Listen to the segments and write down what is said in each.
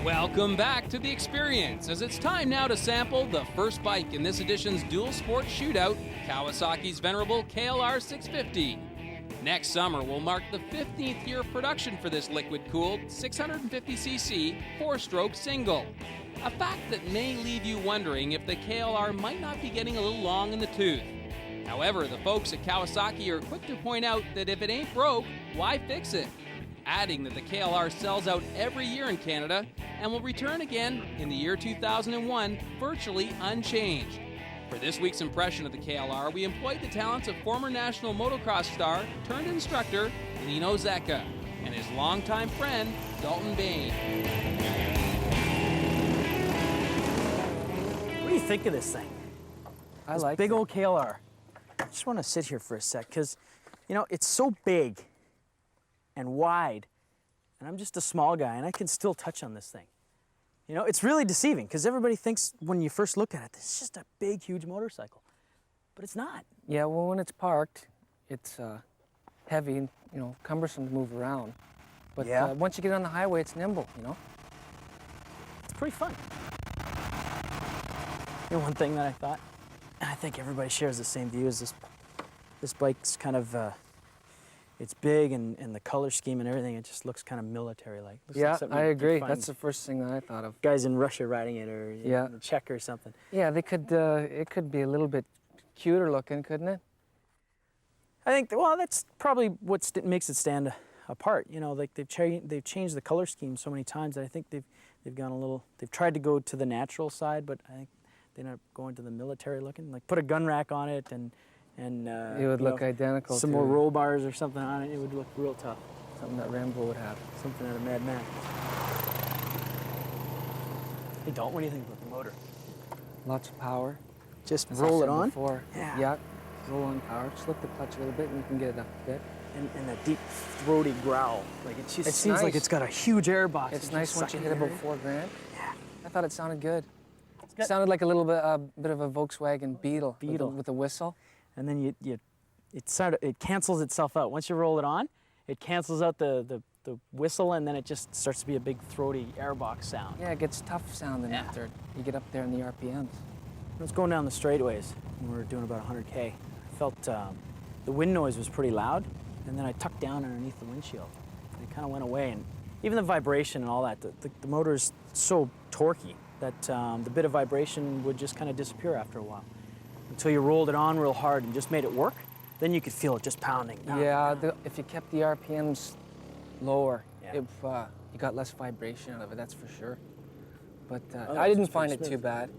Welcome back to The Experience, as it's time now to sample the first bike in this edition's dual sport shootout, Kawasaki's venerable KLR 650. Next summer will mark the 15th year of production for this liquid-cooled 650cc four-stroke single. A fact that may leave you wondering if the KLR might not be getting a little long in the tooth. However, the folks at Kawasaki are quick to point out that if it ain't broke, why fix it? Adding that the KLR sells out every year in Canada and will return again in the year 2001 virtually unchanged. For this week's impression of the KLR, we employed the talents of former national motocross star turned instructor Lino Zecca and his longtime friend Dalton Bain. What do you think of this thing? I like big it. old KLR. I just want to sit here for a sec because, you know, it's so big and wide, and I'm just a small guy, and I can still touch on this thing. You know, it's really deceiving because everybody thinks when you first look at it, this is just a big, huge motorcycle, but it's not. Yeah, well, when it's parked, it's heavy and, you know, cumbersome to move around. But Yeah. Once you get on the highway, it's nimble, you know? It's pretty fun. You know, one thing that I thought, and I think everybody shares the same view, is this bike's kind of, it's big and the color scheme and everything, it just looks kind of military-like. Yeah, I agree. That's the first thing that I thought of. Guys in Russia riding it, or Yeah. in Czech or something. Yeah, they could, it could be a little bit cuter looking, couldn't it? I think, well, that's probably what makes it stand apart. You know, like they've changed the color scheme so many times that I think they've gone a little, they've tried to go to the natural side, but I think they're not going to the military looking. Like put a gun rack on it and It would look identical some to more roll bars or something on it. It would look real tough. something that Rambo would have. Something out of Mad Max. Hey, Dalton, what do you think about the motor? Lots of power. Just As I roll said it on? Before. Yeah. Yeah, roll on power. Slip the clutch a little bit and you can get it up a bit. And that deep, throaty growl. Like it just It's seems like nice. it's got a huge air box. It's just nice once you sucking hit about air in. 4 grand. Yeah. I thought it sounded good. got- It sounded like a little bit of a Volkswagen Beetle. Beetle. With a whistle. And then it cancels itself out. Once you roll it on, it cancels out the whistle, and then it just starts to be a big throaty airbox sound. Yeah, it gets tough sounding Yeah. after you get up there in the RPMs. I was going down the straightaways, and we were doing about 100K. I felt the wind noise was pretty loud, and then I tucked down underneath the windshield. And it kind of went away, and even the vibration and all that, the motor is so torquey that the bit of vibration would just kind of disappear after a while. Until you rolled it on real hard and just made it work, then you could feel it just pounding. Yeah, if you kept the RPMs lower, Yeah. you got less vibration out of it, that's for sure. But Oh, I didn't it's find pretty it too smooth. bad.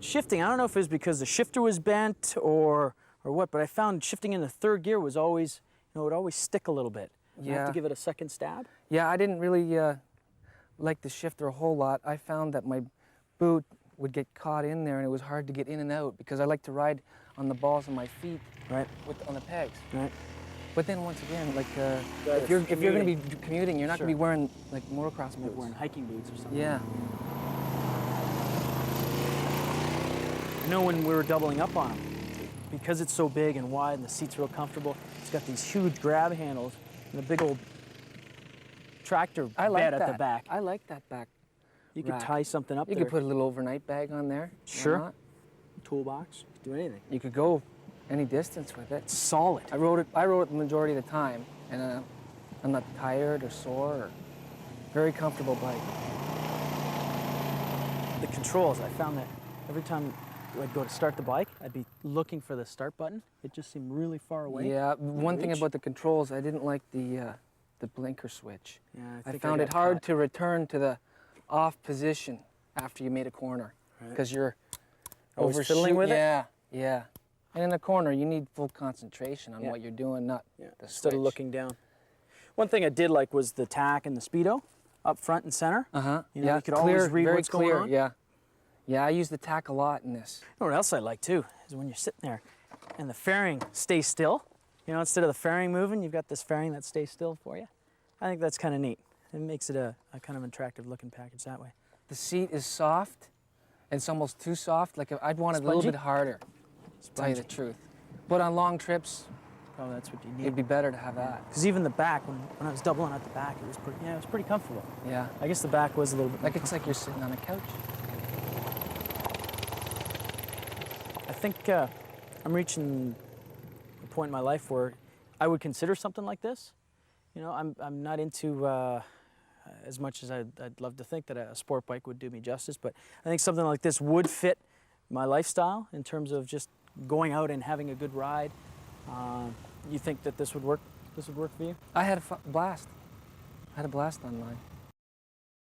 Shifting, I don't know if it was because the shifter was bent or what, but I found shifting in the third gear was always, it would always stick a little bit. You have Yeah. to give it a second stab. Yeah, I didn't really like the shifter a whole lot. I found that my boot would get caught in there and it was hard to get in and out because I like to ride on the balls of my feet Right. on the pegs. Right. But then once again, like Right, if you're going to commuting. be commuting, you're not Sure. going to be wearing like motocross Like boots. wearing hiking boots or something. Yeah. You know, when we were doubling up on them, because it's so big and wide and the seat's real comfortable, it's got these huge grab handles and a big old tractor I like bed that. at the back. I like that back. You could rack. tie something up You there. could put a little overnight bag on there. Why Sure. not? Toolbox, do anything. You could go any distance with it. It's solid. I rode it the majority of the time, and I'm not tired or sore. Or very comfortable bike. The controls, I found that every time I'd go to start the bike, I'd be looking for the start button. It just seemed really far away. Yeah. One thing reach. about the controls, I didn't like the blinker switch. Yeah, I think found got it hard caught. to return to the off position after you made a corner Right. because you're Always fiddling with it? Yeah, yeah. And in a corner, you need full concentration on Yeah. what you're doing, not Yeah, the instead of switch. looking down. One thing I did like was the tack and the speedo up front and center. Uh-huh. You know, yeah, you could clear, always read very what's clear. going on. Yeah. Yeah, I use the tack a lot in this. You know what else I like too is when you're sitting there and the fairing stays still. You know, instead of the fairing moving, you've got this fairing that stays still for you. I think that's kind of neat. It makes it a kind of attractive looking package that way. The seat is soft. It's almost too soft. Like I'd want it a little Spongy? bit harder, to tell you the truth. But on long trips, Probably that's what you It'd need. be better to have that. Because even the back, when I was doubling at the back, it was pretty comfortable. Yeah. I guess the back was a little bit Like more it's like you're sitting on a couch. I think I'm reaching a point in my life where I would consider something like this. You know, I'm not into as much as I'd love to think that a sport bike would do me justice, but I think something like this would fit my lifestyle in terms of just going out and having a good ride. You think that this would work? This would work for you? I had a blast. I had a blast on mine.